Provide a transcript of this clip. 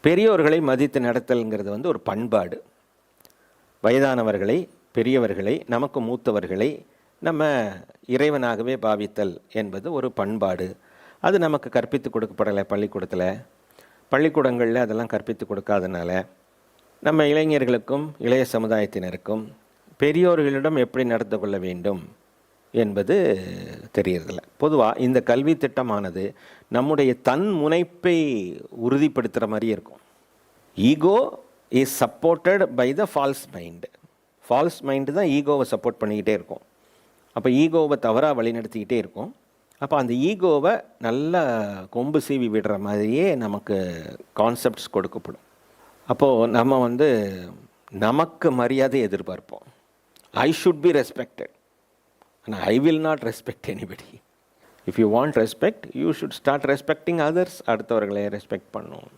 பெரியோர்களை மதித்து நடத்தல்ங்கிறது வந்து ஒரு பண்பாடு. வயதானவர்களை, பெரியவர்களை, நமக்கு மூத்தவர்களை நம்ம இறைவனாகவே பாவித்தல் என்பது ஒரு பண்பாடு. அது நமக்கு கற்பித்து கொடுக்கப்படலை பள்ளிக்கூடத்தில். பள்ளிக்கூடங்களில் அதெல்லாம் கற்பித்து கொடுக்காதனால நம்ம இளைஞர்களுக்கும் இளைய சமுதாயத்தினருக்கும் பெரியோர்களிடம் எப்படி நடந்து கொள்ள வேண்டும் என்பது தெரியறதில்ல. பொதுவாக இந்த கல்வி திட்டமானது நம்முடைய தன் முனைப்பை உறுதிப்படுத்துகிற மாதிரி இருக்கும். Ego is supported by the false mind. False mind தான் ஈகோவை சப்போர்ட் பண்ணிக்கிட்டே இருக்கும். அப்போ ஈகோவை தவறாக வழிநடத்திக்கிட்டே இருக்கும். அப்போ அந்த ஈகோவை நல்லா கொம்பு சீவி விடுற மாதிரியே நமக்கு கான்செப்ட்ஸ் கொடுக்கப்படும். அப்போது நம்ம வந்து நமக்கு மரியாதை எதிர்பார்ப்போம். I should be respected and I will not respect anybody. If you want respect, you should start respecting others. அடுத்தவர்களை ரெஸ்பெக்ட் பண்ணும்.